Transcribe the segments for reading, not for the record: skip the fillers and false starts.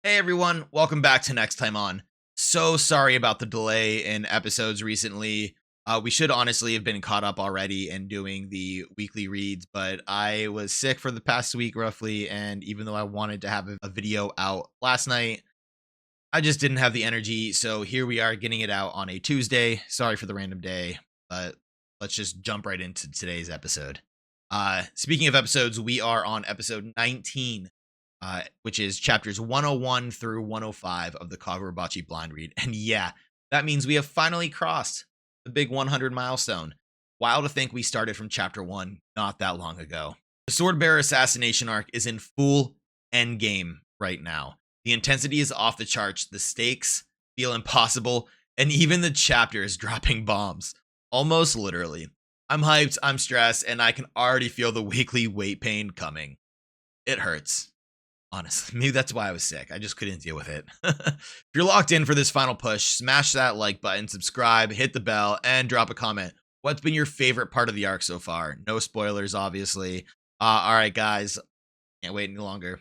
Hey everyone, welcome back to Next Time On. So sorry about the delay in episodes recently. We should honestly have been caught up already and doing the weekly reads, but I was sick for the past week roughly, and even though I wanted to have a video out last night, I just didn't have the energy. So here we are getting it out on a Tuesday. Sorry for the random day, but let's just jump right into today's episode. Speaking of episodes, we are on episode 19, which is chapters 101 through 105 of the Kagurabachi blind read. And yeah, that means we have finally crossed the big 100 milestone. Wild to think we started from chapter 1 not that long ago. The Sword Bearer Assassination Arc is in full endgame right now. The intensity is off the charts, the stakes feel impossible, and even the chapter is dropping bombs. Almost literally. I'm hyped, I'm stressed, and I can already feel the weekly weight pain coming. It hurts. Honestly, maybe that's why I was sick. I just couldn't deal with it. If you're locked in for this final push, smash that like button, subscribe, hit the bell, and drop a comment. What's been your favorite part of the arc so far? No spoilers, obviously. All right, guys. Can't wait any longer.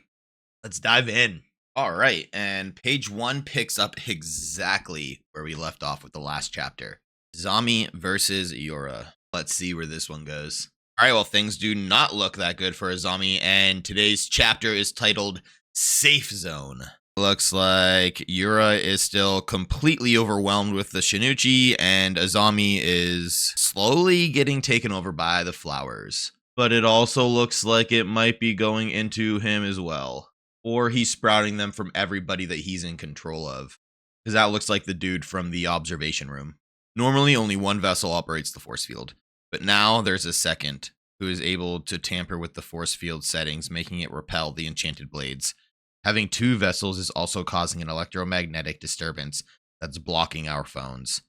Let's dive in. All right, and page 1 picks up exactly where we left off with the last chapter. Azami versus Yura. Let's see where this one goes. All right, well, things do not look that good for Azami, and today's chapter is titled Safe Zone. Looks like Yura is still completely overwhelmed with the Shinichi, and Azami is slowly getting taken over by the flowers. But it also looks like it might be going into him as well. Or he's sprouting them from everybody that he's in control of. Because that looks like the dude from the observation room. Normally, only one vessel operates the force field. But now there's a second who is able to tamper with the force field settings, making it repel the enchanted blades. Having two vessels is also causing an electromagnetic disturbance that's blocking our phones,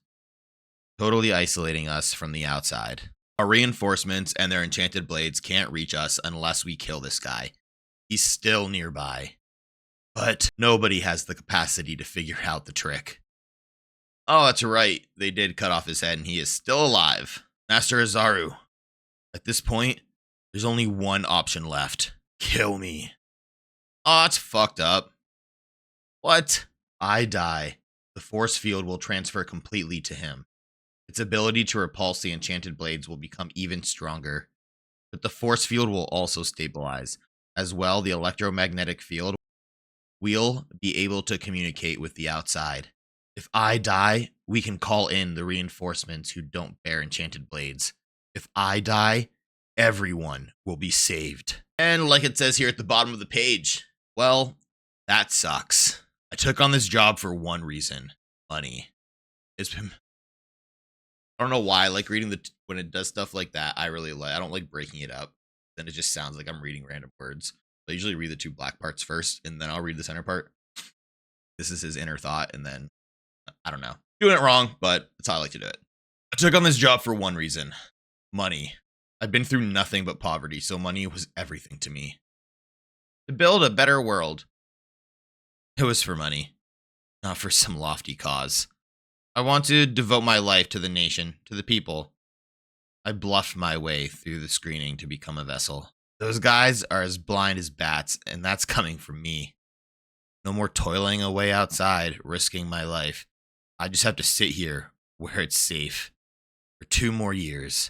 totally isolating us from the outside. Our reinforcements and their enchanted blades can't reach us unless we kill this guy. He's still nearby, but nobody has the capacity to figure out the trick. Oh, that's right. They did cut off his head and he is still alive. Master Azaru. At this point, there's only one option left. Kill me. Oh, it's fucked up. What? I die. The force field will transfer completely to him. Its ability to repulse the enchanted blades will become even stronger. But the force field will also stabilize. As well, the electromagnetic field will be able to communicate with the outside. If I die, we can call in the reinforcements who don't bear enchanted blades. If I die, everyone will be saved. And like it says here at the bottom of the page, well, that sucks. I took on this job for one reason: money. It's been, I don't know why I like reading when it does stuff like that. I don't like breaking it up. Then it just sounds like I'm reading random words. I usually read the two black parts first, and then I'll read the center part. This is his inner thought, and then, I don't know. Doing it wrong, but that's how I like to do it. I took on this job for one reason: money. I've been through nothing but poverty, so money was everything to me. To build a better world. It was for money, not for some lofty cause. I want to devote my life to the nation, to the people. I bluffed my way through the screening to become a vessel. Those guys are as blind as bats, and that's coming from me. No more toiling away outside, risking my life. I just have to sit here where it's safe for 2 more years.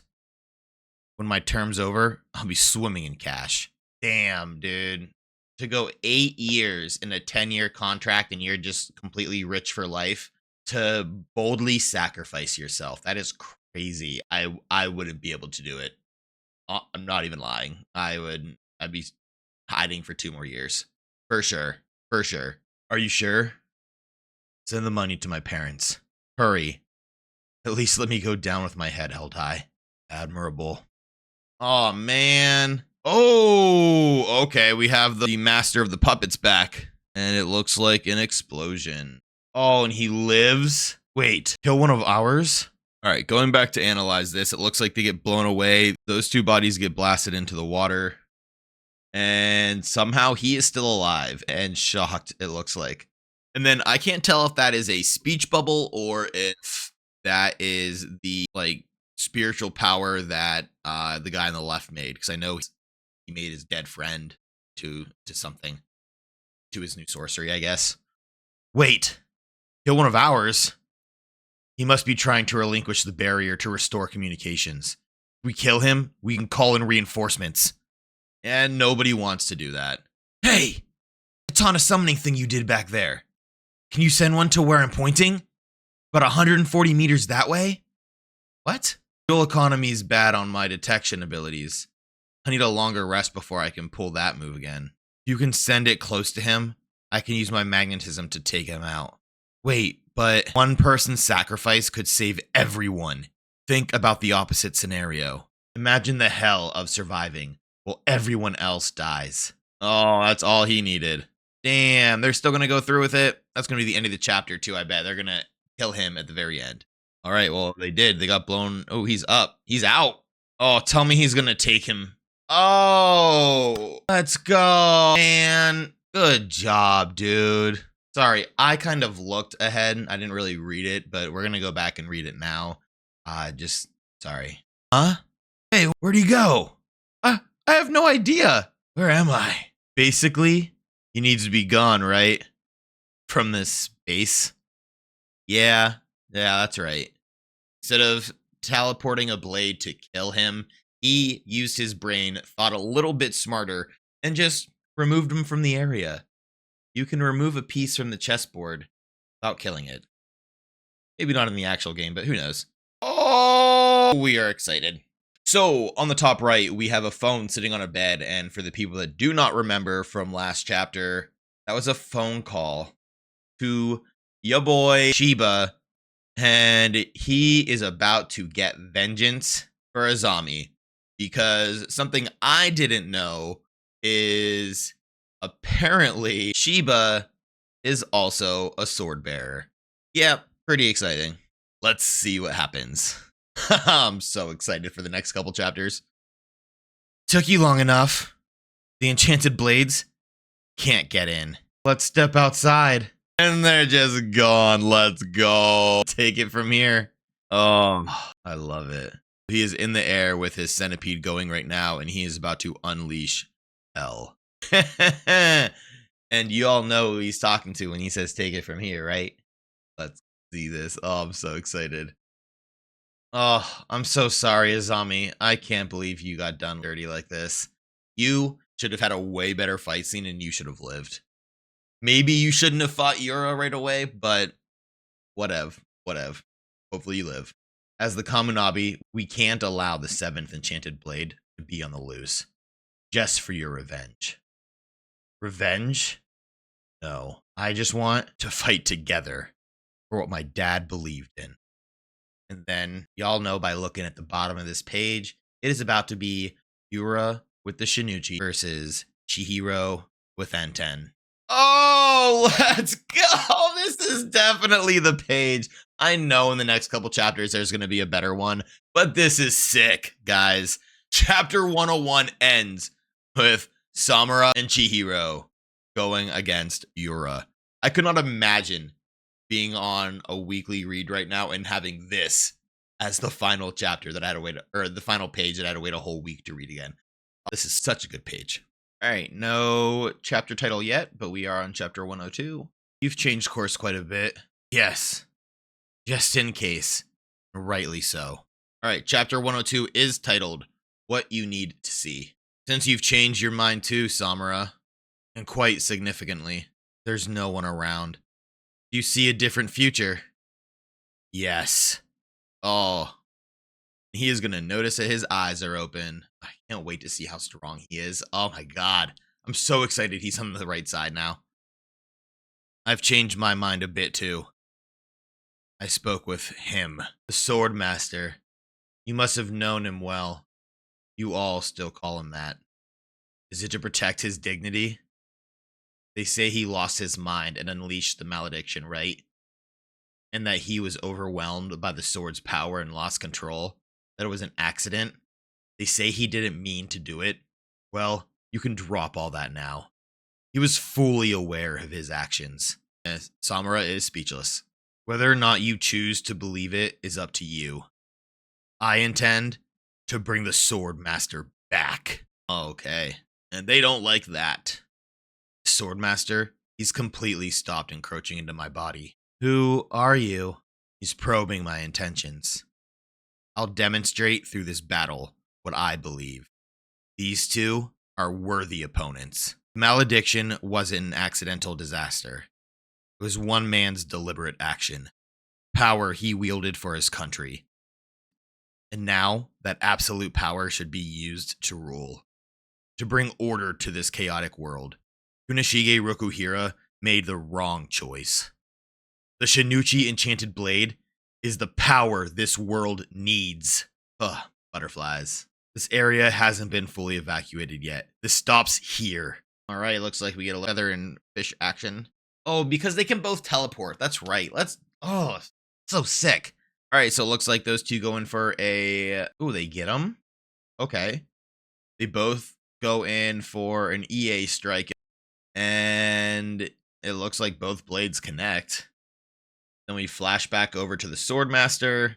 When my term's over, I'll be swimming in cash. Damn, dude. To go 8 years in a 10-year contract and you're just completely rich for life, to boldly sacrifice yourself. That is crazy. I wouldn't be able to do it. I'm not even lying. I'd be hiding for 2 more years. For sure. For sure. Are you sure? Send the money to my parents. Hurry. At least let me go down with my head held high. Admirable. Oh, man. Oh, okay. We have the master of the puppets back. And it looks like an explosion. Oh, and he lives? Wait, kill one of ours? All right, going back to analyze this, it looks like they get blown away. Those 2 bodies get blasted into the water. And somehow he is still alive and shocked, it looks like. And then I can't tell if that is a speech bubble or if that is the, like, spiritual power that the guy on the left made. Because I know he made his dead friend to something. to his new sorcery, I guess. Wait, kill one of ours? He must be trying to relinquish the barrier to restore communications. If we kill him, we can call in reinforcements. And nobody wants to do that. Hey! It's on a summoning thing you did back there. Can you send one to where I'm pointing? About 140 meters that way? What? Fuel economy's bad on my detection abilities. I need a longer rest before I can pull that move again. If you can send it close to him, I can use my magnetism to take him out. Wait, but one person's sacrifice could save everyone. Think about the opposite scenario. Imagine the hell of surviving while everyone else dies. Oh, that's all he needed. Damn, they're still gonna go through with it. That's gonna be the end of the chapter too, I bet. They're gonna kill him at the very end. All right, well, they did. They got blown. Oh, he's up. He's out. Oh, tell me he's gonna take him. Oh, let's go, man. Good job, dude. Sorry, I kind of looked ahead. I didn't really read it, but we're gonna go back and read it now. Sorry. Huh? Hey, where'd he go? I have no idea. Where am I? Basically, he needs to be gone, right? From this space. Yeah, that's right. Instead of teleporting a blade to kill him, he used his brain, thought a little bit smarter, and just removed him from the area. You can remove a piece from the chessboard without killing it. Maybe not in the actual game, but who knows? Oh, we are excited. So, on the top right, we have a phone sitting on a bed, and for the people that do not remember from last chapter, that was a phone call to your boy Shiba, and he is about to get vengeance for Azami, because something I didn't know is apparently Shiba is also a sword bearer. Yeah, pretty exciting. Let's see what happens. I'm so excited for the next couple chapters. Took you long enough. The enchanted blades can't get in. Let's step outside. And they're just gone. Let's go. Take it from here. Oh, I love it. He is in the air with his centipede going right now, and he is about to unleash hell. And you all know who he's talking to when he says take it from here, right? Let's see this. Oh, I'm so excited. Oh, I'm so sorry, Azami. I can't believe you got done dirty like this. You should have had a way better fight scene and you should have lived. Maybe you shouldn't have fought Yura right away, but whatever. Hopefully you live. As the Kamunabi, we can't allow the 7th enchanted blade to be on the loose. Just for your revenge. Revenge? No. I just want to fight together for what my dad believed in. And then, y'all know by looking at the bottom of this page, it is about to be Yura with the Shinuchi versus Chihiro with Enten. Oh, let's go! This is definitely the page. I know in the next couple chapters there's going to be a better one, but this is sick, guys. Chapter 101 ends with Samura and Chihiro going against Yura. I could not imagine being on a weekly read right now and having this as the final chapter that I had to wait, or the final page that I had to wait a whole week to read again. This is such a good page. All right, no chapter title yet, but we are on chapter 102. You've changed course quite a bit. Yes, just in case. Rightly so. All right, chapter 102 is titled What You Need to See. Since you've changed your mind too, Samura, and quite significantly, there's no one around. You see a different future? Yes. Oh. He is going to notice that his eyes are open. I can't wait to see how strong he is. Oh my god. I'm so excited he's on the right side now. I've changed my mind a bit too. I spoke with him, the sword master. You must have known him well. You all still call him that. Is it to protect his dignity? They say he lost his mind and unleashed the malediction, right? And that he was overwhelmed by the sword's power and lost control. That it was an accident. They say he didn't mean to do it. Well, you can drop all that now. He was fully aware of his actions. Samura is speechless. Whether or not you choose to believe it is up to you. I intend to bring the sword master back. Okay. And they don't like that. Sword master He's completely stopped encroaching into my body. Who are you? He's probing my intentions. I'll demonstrate through this battle what I believe. These two are worthy opponents. Malediction wasn't an accidental disaster. It was one man's deliberate action. Power he wielded for his country. And now that absolute power should be used to rule. To bring order to this chaotic world. Kunishige Rokuhira made the wrong choice. The Shinuchi Enchanted Blade is the power this world needs. Ugh, butterflies. This area hasn't been fully evacuated yet. This stops here. Alright, looks like we get a leather and fish action. Oh, because they can both teleport. That's right. Oh, so sick. Alright, so it looks like those two go in for a... Ooh, they get them? Okay. They both go in for an EA strike. And it looks like both blades connect. Then we flash back over to the Swordmaster,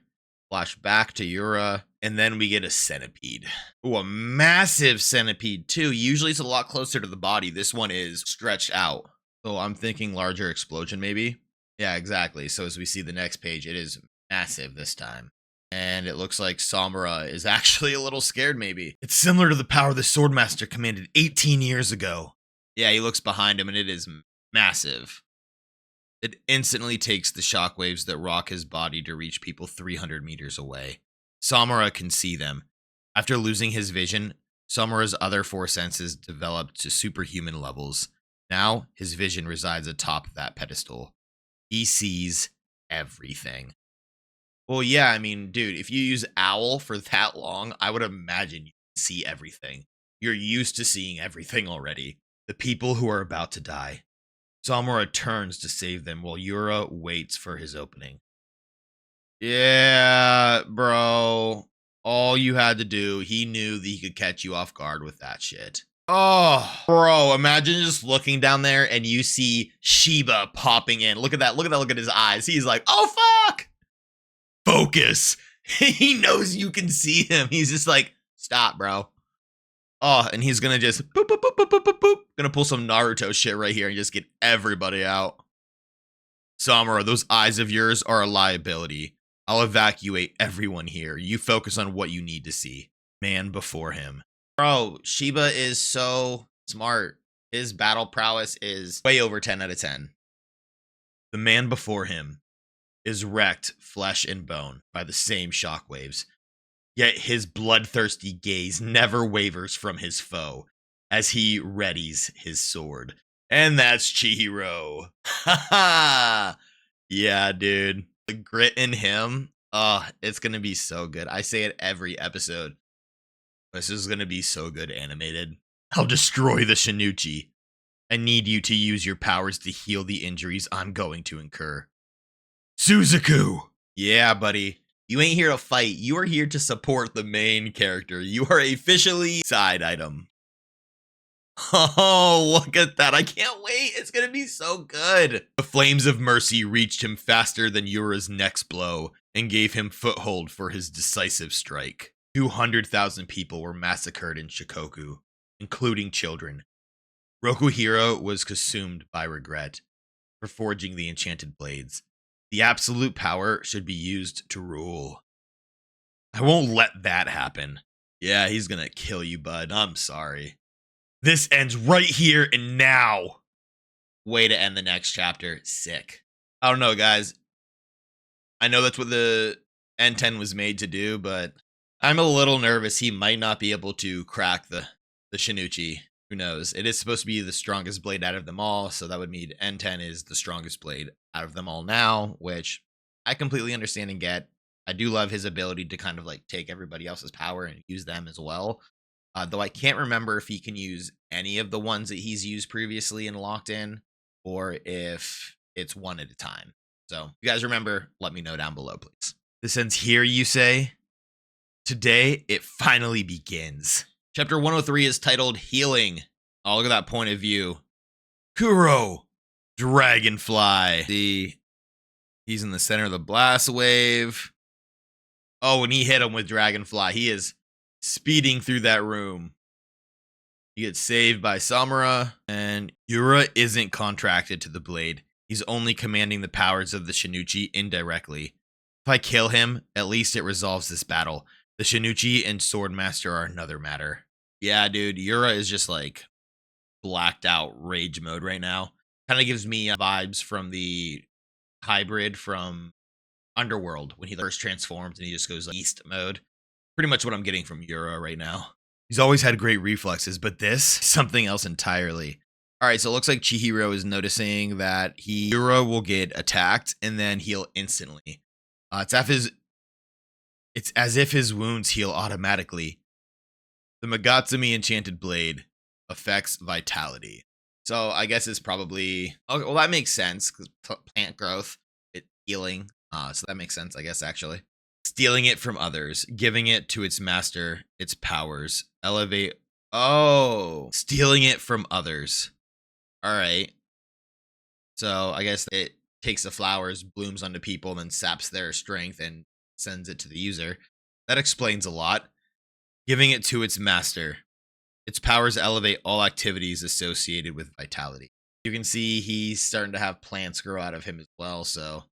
flash back to Yura, and then we get a centipede. Ooh, a massive centipede too. Usually it's a lot closer to the body. This one is stretched out. So I'm thinking larger explosion maybe. Yeah, exactly. So as we see the next page, it is massive this time. And it looks like Samura is actually a little scared maybe. It's similar to the power the Swordmaster commanded 18 years ago. Yeah, he looks behind him and it is massive. It instantly takes the shockwaves that rock his body to reach people 300 meters away. Samura can see them. After losing his vision, Samura's other four senses developed to superhuman levels. Now, his vision resides atop that pedestal. He sees everything. Well, yeah, I mean, dude, if you use Owl for that long, I would imagine you see everything. You're used to seeing everything already. The people who are about to die. Samura turns to save them while Yura waits for his opening. Yeah, bro. All you had to do, he knew that he could catch you off guard with that shit. Oh, bro, imagine just looking down there and you see Shiba popping in. Look at that, look at his eyes. He's like, oh, fuck! Focus! He knows you can see him. He's just like, stop, bro. Oh, and he's gonna just boop, boop, boop, boop, boop, boop, boop. Gonna pull some Naruto shit right here and just get everybody out. Samura, those eyes of yours are a liability. I'll evacuate everyone here. You focus on what you need to see. Man before him. Bro, Shiba is so smart. His battle prowess is way over 10 out of 10. The man before him is wrecked flesh and bone by the same shockwaves. Yet his bloodthirsty gaze never wavers from his foe as he readies his sword. And that's Chihiro. Ha ha! Yeah, dude. The grit in him, it's gonna be so good. I say it every episode. This is gonna be so good animated. I'll destroy the Shinuchi. I need you to use your powers to heal the injuries I'm going to incur. Suzaku! Yeah, buddy. You ain't here to fight. You are here to support the main character. You are officially side item. Oh, look at that. I can't wait. It's going to be so good. The flames of mercy reached him faster than Yura's next blow and gave him foothold for his decisive strike. 200,000 people were massacred in Shikoku, including children. Rokuhira was consumed by regret for forging the enchanted blades. The absolute power should be used to rule. I won't let that happen. Yeah, he's gonna kill you, bud. I'm sorry. This ends right here and now. Way to end the next chapter. Sick. I don't know, guys. I know that's what the N10 was made to do, but I'm a little nervous he might not be able to crack the Shinuchi. Who knows? It is supposed to be the strongest blade out of them all, so that would mean N10 is the strongest blade out of them all now, which I completely understand and get. I do love his ability to kind of like take everybody else's power and use them as well. Though I can't remember if he can use any of the ones that he's used previously and locked in, or if it's one at a time. So if you guys remember, let me know down below, please. This ends here, you say? Today, it finally begins. Chapter 103 is titled Healing. Oh, look at that point of view. Kuro, Dragonfly. See, he's in the center of the blast wave. Oh, and he hit him with Dragonfly. He is speeding through that room. You get saved by Samura, and Yura isn't contracted to the blade. He's only commanding the powers of the Shinichi indirectly. If I kill him, at least it resolves this battle. The Shinichi and Sword Master are another matter. Yeah, dude, Yura is just like blacked out rage mode right now. Kind of gives me vibes from the hybrid from Underworld when he first transforms and he just goes like, beast mode. Pretty much what I'm getting from Yura right now. He's always had great reflexes, but this, something else entirely. All right, so it looks like Chihiro is noticing that Yura will get attacked and then heal instantly. It's as if his wounds heal automatically. The Magatsumi Enchanted Blade affects vitality. So I guess it's probably... Okay, well, that makes sense, because plant growth, it's healing. So that makes sense, I guess, actually. Stealing it from others, giving it to its master, its powers, elevate... Oh, stealing it from others. All right. So I guess it takes the flowers, blooms onto people, then saps their strength and sends it to the user. That explains a lot. Giving it to its master. Its powers elevate all activities associated with vitality. You can see he's starting to have plants grow out of him as well, so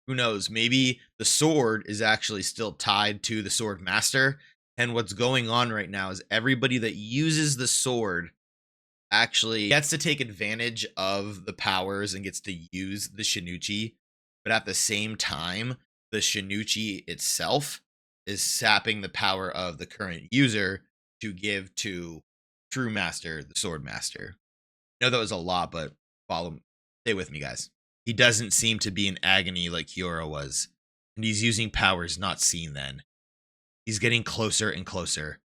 who knows? Maybe the sword is actually still tied to the sword master, and what's going on right now is everybody that uses the sword actually gets to take advantage of the powers and gets to use the Shinichi, but at the same time, the Shinichi itself is sapping the power of the current user to give to true master, the sword master. I know that was a lot, but stay with me, guys. He doesn't seem to be in agony like Kiora was, and he's using powers not seen then. He's getting closer and closer.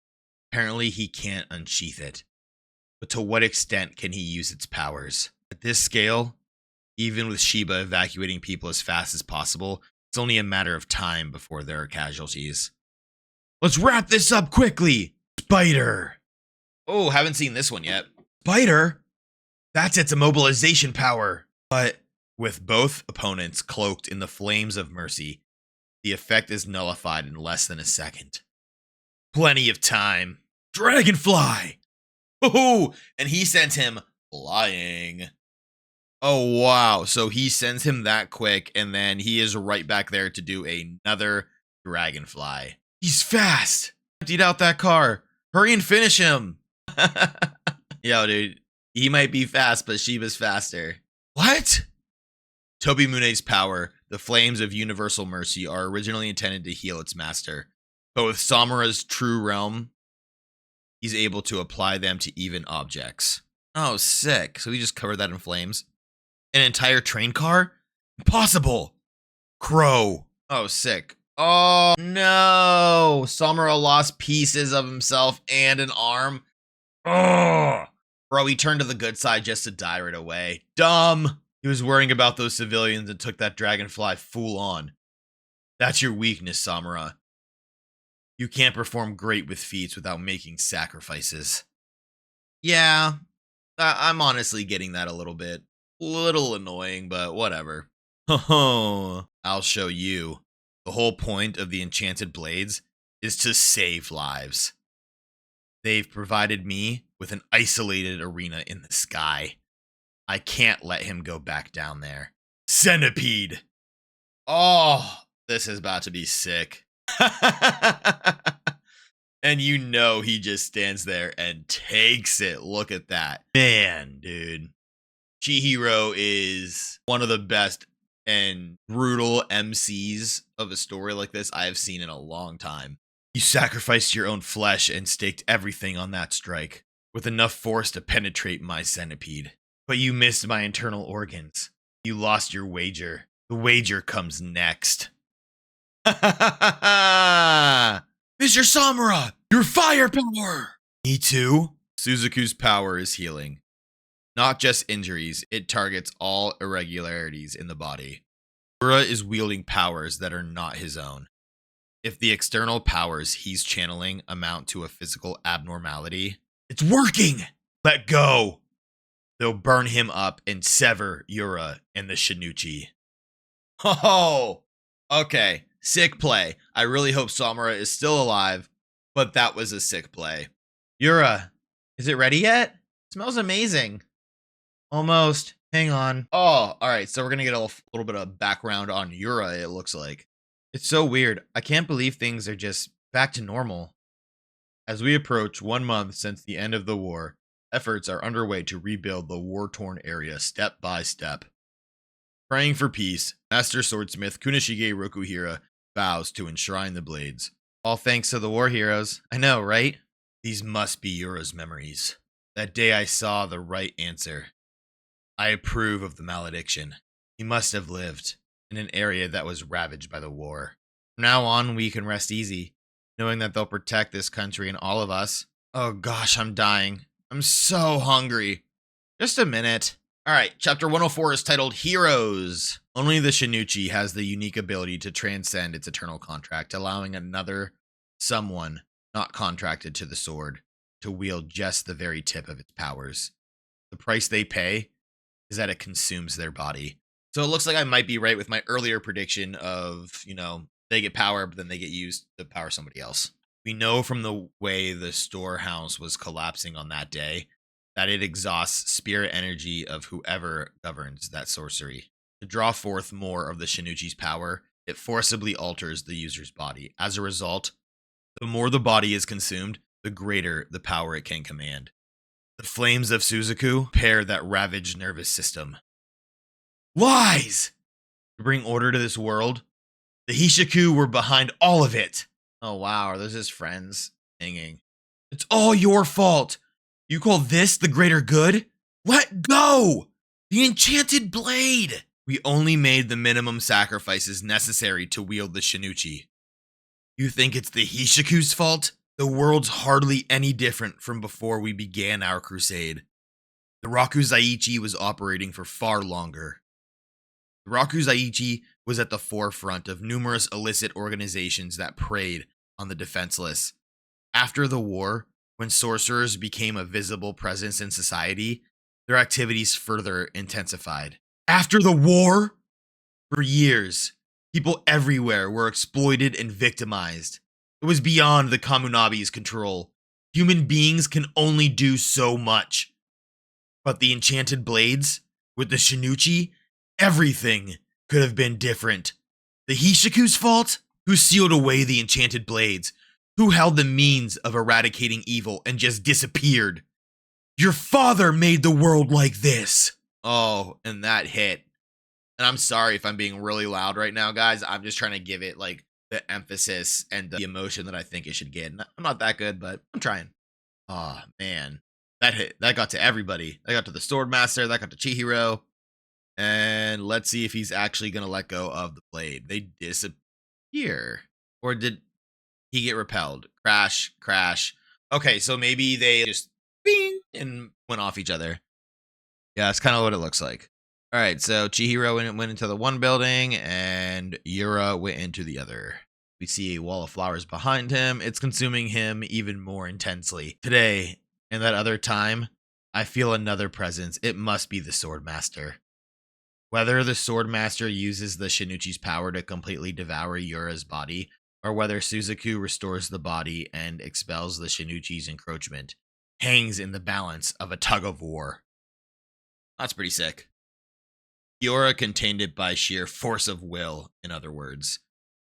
Apparently, he can't unsheath it. But to what extent can he use its powers? At this scale, even with Shiba evacuating people as fast as possible, it's only a matter of time before there are casualties. Let's wrap this up quickly! Spider! Oh, haven't seen this one yet. Spider? That's its immobilization power. But with both opponents cloaked in the flames of mercy, the effect is nullified in less than a second. Plenty of time. Dragonfly! Oh, and he sends him flying. Oh, wow. So he sends him that quick, and then he is right back there to do another dragonfly. He's fast. Emptied out that car. Hurry and finish him. Yo, dude. He might be fast, but Shiba's faster. What? Tobimune's power, the flames of universal mercy, are originally intended to heal its master. But with Samura's true realm, he's able to apply them to even objects. Oh, sick. So he just covered that in flames. An entire train car? Impossible. Crow. Oh, sick. Oh, no. Samura lost pieces of himself and an arm. Oh. Bro, he turned to the good side just to die right away. Dumb. He was worrying about those civilians and took that dragonfly full on. That's your weakness, Samura. You can't perform great with feats without making sacrifices. Yeah, I'm honestly getting that a little bit. Little annoying, but whatever. I'll show you. The whole point of the enchanted blades is to save lives. They've provided me with an isolated arena in the sky. I can't let him go back down there. Centipede! Oh, this is about to be sick. And you know he just stands there and takes it. Look at that. Man, dude. Chihiro is one of the best and brutal MCs of a story like this I have seen in a long time. You sacrificed your own flesh and staked everything on that strike, with enough force to penetrate my centipede. But you missed my internal organs. You lost your wager. The wager comes next. Mr. Samura, your fire power! Me too? Suzuku's power is healing. Not just injuries, it targets all irregularities in the body. Ura is wielding powers that are not his own. If the external powers he's channeling amount to a physical abnormality, it's working! Let go! They'll burn him up and sever Ura and the Shinichi. Oh, okay. Sick play. I really hope Samura is still alive, but that was a sick play. Ura, Is it ready yet? It smells amazing. Almost. Hang on. Oh, all right. So we're gonna get a little bit of background on Yura. It looks like it's so weird. I can't believe things are just back to normal. As we approach 1 month since the end of the war, efforts are underway to rebuild the war-torn area step by step. Praying for peace, Master Swordsmith Kunishige Rokuhira vows to enshrine the blades. All thanks to the war heroes. I know, right? These must be Yura's memories. That day I saw the right answer. I approve of the malediction. He must have lived in an area that was ravaged by the war. From now on, we can rest easy, knowing that they'll protect this country and all of us. Oh gosh, I'm dying. I'm so hungry. Just a minute. All right, chapter 104 is titled Heroes. Only the Shinichi has the unique ability to transcend its eternal contract, allowing another someone not contracted to the sword to wield just the very tip of its powers. The price they pay is that it consumes their body. So it looks like I might be right with my earlier prediction of, they get power, but then they get used to power somebody else. We know from the way the storehouse was collapsing on that day that it exhausts spirit energy of whoever governs that sorcery. To draw forth more of the Shinichi's power, it forcibly alters the user's body. As a result, the more the body is consumed, the greater the power it can command. The flames of Suzaku pair that ravaged nervous system. Lies! To bring order to this world, the Hishiku were behind all of it. Oh wow, are those his friends singing? It's all your fault. You call this the greater good? Let go! The enchanted blade! We only made the minimum sacrifices necessary to wield the Shinichi. You think it's the Hishiku's fault? The world's hardly any different from before we began our crusade. The Rakuzaichi was operating for far longer. The Rakuzaichi was at the forefront of numerous illicit organizations that preyed on the defenseless. After the war, when sorcerers became a visible presence in society, their activities further intensified. After the war? For years, people everywhere were exploited and victimized. It was beyond the Kamunabi's control. Human beings can only do so much. But the enchanted blades, with the Shinichi, everything could have been different. The Hishiku's fault? Who sealed away the enchanted blades? Who held the means of eradicating evil and just disappeared? Your father made the world like this. Oh, and that hit. And I'm sorry if I'm being really loud right now, guys. I'm just trying to give it like the emphasis and the emotion that I think it should get. I'm not that good, but I'm trying. Oh man, that hit. That got to everybody. That got to the Sword Master. That got to Chihiro. And let's see if he's actually gonna let go of the blade. They disappear, or did he get repelled? Crash, crash. Okay, so maybe they just bing and went off each other. Yeah, that's kind of what it looks like. All right, so Chihiro went into the one building and Yura went into the other. We see a wall of flowers behind him. It's consuming him even more intensely. Today, and that other time, I feel another presence. It must be the Sword Master. Whether the Sword Master uses the Shinichi's power to completely devour Yura's body, or whether Suzaku restores the body and expels the Shinichi's encroachment, hangs in the balance of a tug of war. That's pretty sick. Yura contained it by sheer force of will, in other words.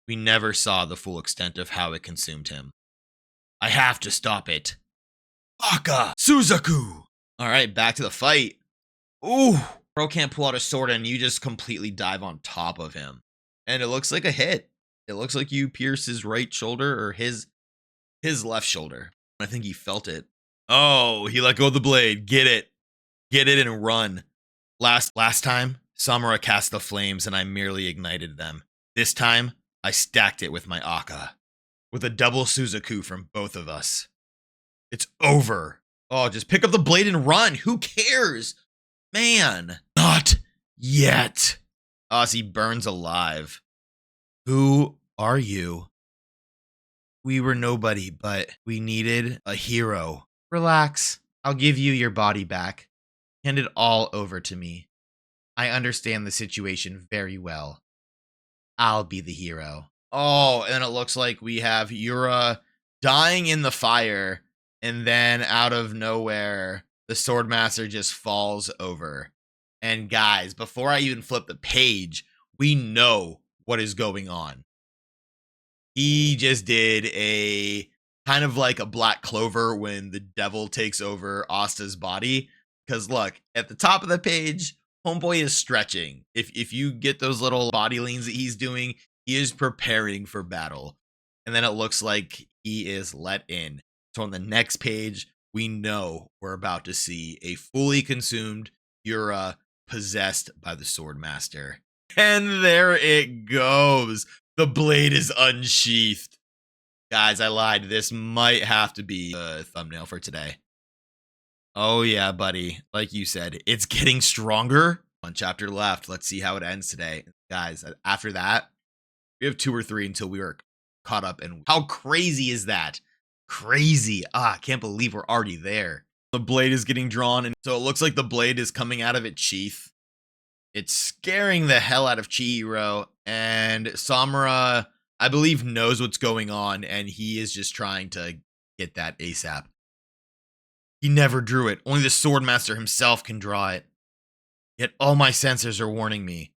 We never saw the full extent of how it consumed him. I have to stop it. Baka! Suzaku! Alright, back to the fight. Ooh! Bro can't pull out a sword and you just completely dive on top of him. And it looks like a hit. It looks like you pierce his right shoulder or his left shoulder. I think he felt it. Oh, he let go of the blade. Get it. Get it and run. Last time, Samura cast the flames and I merely ignited them. This time, I stacked it with my Aka. With a double Suzaku from both of us. It's over. Oh, just pick up the blade and run. Who cares? Man. Not yet. Ozzy burns alive. Who are you? We were nobody, but we needed a hero. Relax. I'll give you your body back. Hand it all over to me. I understand the situation very well. I'll be the hero. Oh, and it looks like we have Yura dying in the fire And then out of nowhere, the Swordmaster just falls over. And guys, before I even flip the page, we know what is going on. He just did a kind of like a Black Clover when the devil takes over Asta's body. Because look, at the top of the page, Homeboy is stretching. If you get those little body leans that he's doing, he is preparing for battle. And then it looks like he is let in. So on the next page, we know we're about to see a fully consumed Yura possessed by the Swordmaster. And there it goes. The blade is unsheathed. Guys, I lied. This might have to be a thumbnail for today. Oh yeah, buddy. Like you said, it's getting stronger. One chapter left. Let's see how it ends today. Guys, after that, we have 2 or 3 until we are caught up. And how crazy is that? Crazy. I can't believe we're already there. The blade is getting drawn, and so it looks like the blade is coming out of its sheath. It's scaring the hell out of Chihiro, and Samura, I believe, knows what's going on, and he is just trying to get that ASAP. He never drew it. Only the Swordmaster himself can draw it. Yet all my sensors are warning me.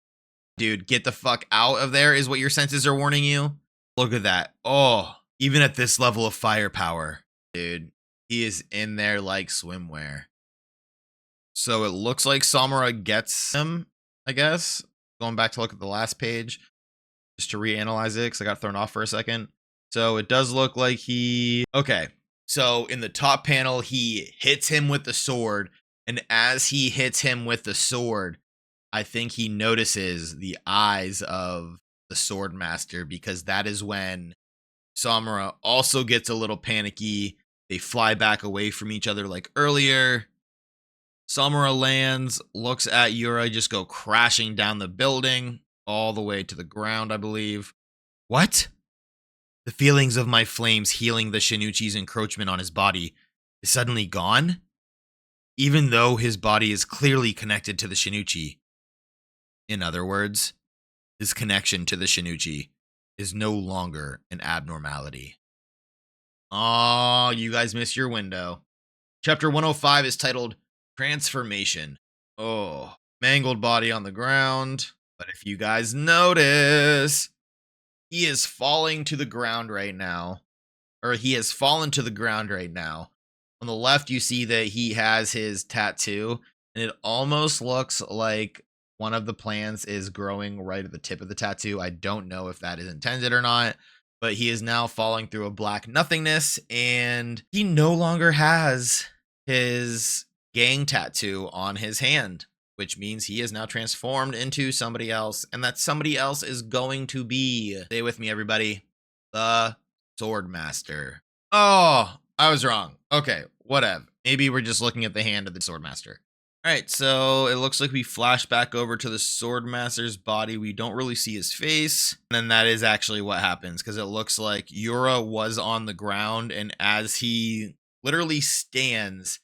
Dude, get the fuck out of there is what your senses are warning you. Look at that. Oh, even at this level of firepower, dude, he is in there like swimwear. So it looks like Samura gets him, I guess. Going back to look at the last page just to reanalyze it because I got thrown off for a second. So it does look like he... Okay, so in the top panel, he hits him with the sword. And as he hits him with the sword, I think he notices the eyes of the Swordmaster, because that is when Samura also gets a little panicky. They fly back away from each other like earlier. Samura lands, looks at Yura just go crashing down the building, all the way to the ground, I believe. What? The feelings of my flames healing the Shinichi's encroachment on his body is suddenly gone? Even though his body is clearly connected to the Shinichi. In other words, his connection to the Shinichi is no longer an abnormality. Oh, you guys missed your window. Chapter 105 is titled Transformation. Oh, mangled body on the ground. But if you guys notice, he is falling to the ground right now. Or he has fallen to the ground right now. On the left, you see that he has his tattoo, and it almost looks like one of the plants is growing right at the tip of the tattoo. I don't know if that is intended or not, but he is now falling through a black nothingness, and he no longer has his gang tattoo on his hand, which means he is now transformed into somebody else, and that somebody else is going to be, stay with me everybody, the Swordmaster. Oh, I was wrong. Okay, whatever. Maybe we're just looking at the hand of the Swordmaster. All right, so it looks like we flash back over to the Swordmaster's body. We don't really see his face. And then that is actually what happens, because it looks like Yura was on the ground, and as he literally stands,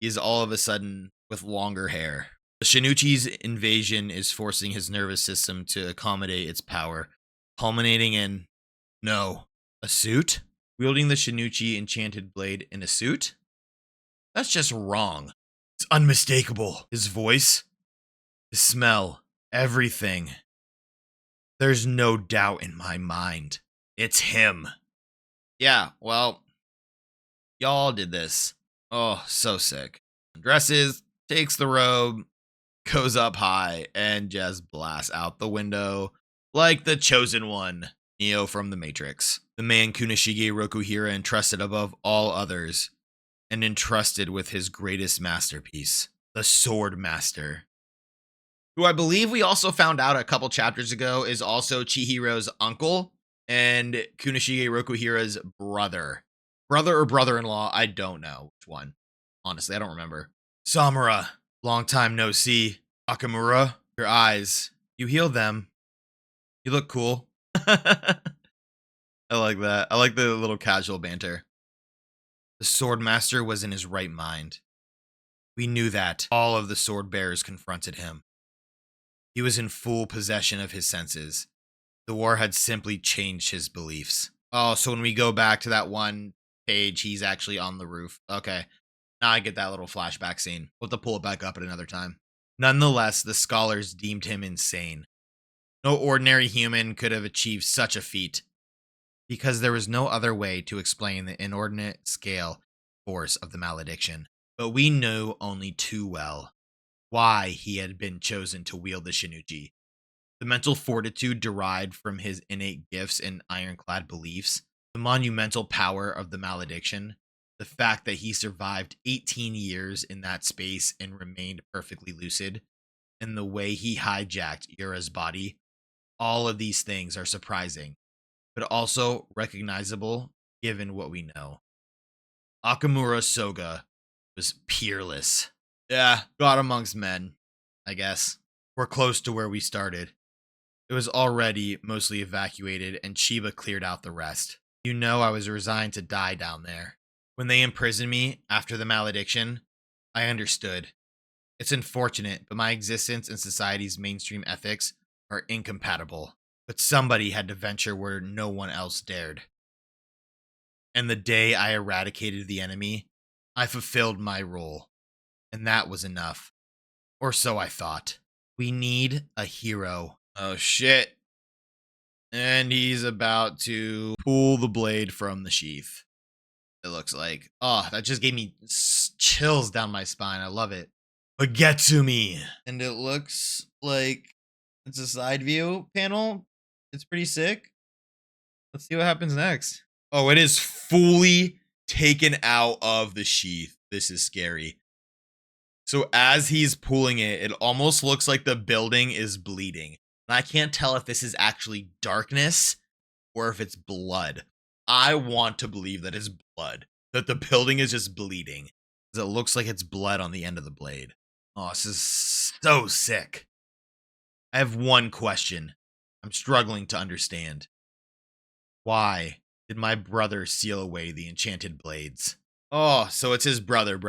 he is all of a sudden with longer hair. The Shinichi's invasion is forcing his nervous system to accommodate its power, culminating in, no, a suit? Wielding the Shinichi enchanted blade in a suit? That's just wrong. It's unmistakable. His voice, his smell, everything. There's no doubt in my mind. It's him. Yeah, well, y'all did this. Oh, so sick. Dresses, takes the robe, goes up high, and just blasts out the window like the chosen one, Neo from the Matrix. The man Kunishige Rokuhira entrusted above all others, and entrusted with his greatest masterpiece, the Sword Master, who I believe we also found out a couple chapters ago is also Chihiro's uncle and Kunishige Rokuhira's brother. Brother or brother-in-law, I don't know which one. Honestly, I don't remember. Samura, long time no see. Akamura, your eyes, you healed them. You look cool. I like that. I like the little casual banter. The Swordmaster was in his right mind. We knew that. All of the sword bearers confronted him. He was in full possession of his senses. The war had simply changed his beliefs. Oh, so when we go back to that one page, he's actually on the roof. Okay. Now I get that little flashback scene. We'll have to pull it back up at another time. Nonetheless, the scholars deemed him insane. No ordinary human could have achieved such a feat, because there was no other way to explain the inordinate scale force of the malediction. But we knew only too well why he had been chosen to wield the Shinuji. The mental fortitude derived from his innate gifts and ironclad beliefs, the monumental power of the malediction, the fact that he survived 18 years in that space and remained perfectly lucid, and the way he hijacked Yura's body. All of these things are surprising, but also recognizable given what we know. Akamura Soga was peerless. Yeah, God amongst men, I guess. We're close to where we started. It was already mostly evacuated, and Chiba cleared out the rest. You know I was resigned to die down there. When they imprisoned me after the malediction, I understood. It's unfortunate, but my existence and society's mainstream ethics are incompatible. But somebody had to venture where no one else dared. And the day I eradicated the enemy, I fulfilled my role. And that was enough. Or so I thought. We need a hero. Oh shit. And he's about to pull the blade from the sheath. It looks like. Oh, that just gave me chills down my spine. I love it. But get to me. And it looks like it's a side view panel. It's pretty sick. Let's see what happens next. Oh, it is fully taken out of the sheath. This is scary. So as he's pulling it, it almost looks like the building is bleeding. And I can't tell if this is actually darkness or if it's blood. I want to believe that it's blood, that the building is just bleeding. Because it looks like it's blood on the end of the blade. Oh, this is so sick. I have one question I'm struggling to understand. Why did my brother seal away the enchanted blades? Oh, so it's his brother.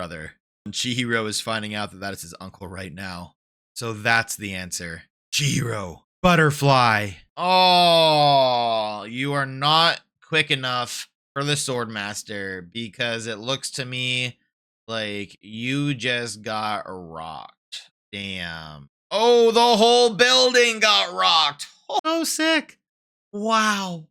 And Chihiro is finding out that that is his uncle right now. So that's the answer. Chihiro. Butterfly. Oh, you are not quick enough for the Swordmaster, because it looks to me like you just got rocked. Damn. Oh, the whole building got rocked. Oh, so sick. Wow.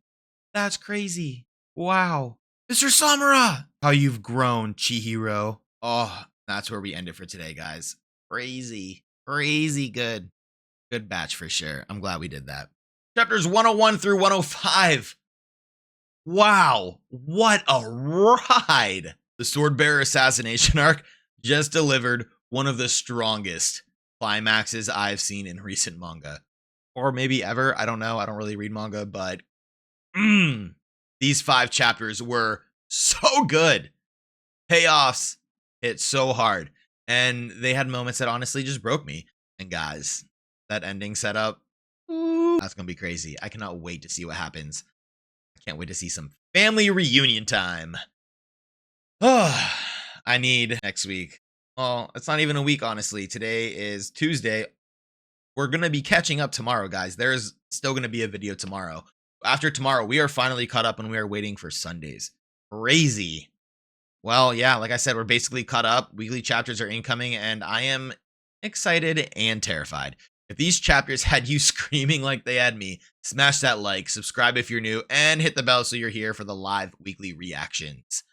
That's crazy. Wow. Mr. Samura. How you've grown, Chihiro. Oh, that's where we end it for today, guys. Crazy. Crazy good. Good batch for sure. I'm glad we did that. Chapters 101 through 105. Wow. What a ride. The Sword Bearer Assassination Arc just delivered one of the strongest climaxes I've seen in recent manga. Or maybe ever. I don't know. I don't really read manga, but these 5 chapters were so good. Payoffs hit so hard. And they had moments that honestly just broke me. And guys, that ending setup, that's going to be crazy. I cannot wait to see what happens. I can't wait to see some family reunion time. Oh, I need next week. Well, it's not even a week, honestly. Today is Tuesday. We're going to be catching up tomorrow, guys. There's still going to be a video tomorrow. After tomorrow, we are finally caught up and we are waiting for Sundays. Crazy. Well, yeah, like I said, we're basically caught up. Weekly chapters are incoming, and I am excited and terrified. If these chapters had you screaming like they had me, smash that like, subscribe if you're new, and hit the bell so you're here for the live weekly reactions.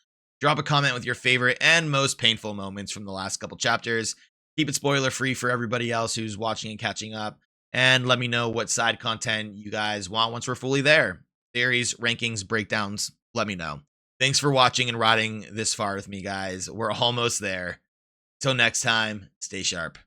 Drop a comment with your favorite and most painful moments from the last couple chapters. Keep it spoiler free for everybody else who's watching and catching up. And let me know what side content you guys want once we're fully there. Theories, rankings, breakdowns, let me know. Thanks for watching and riding this far with me, guys. We're almost there. Till next time, stay sharp.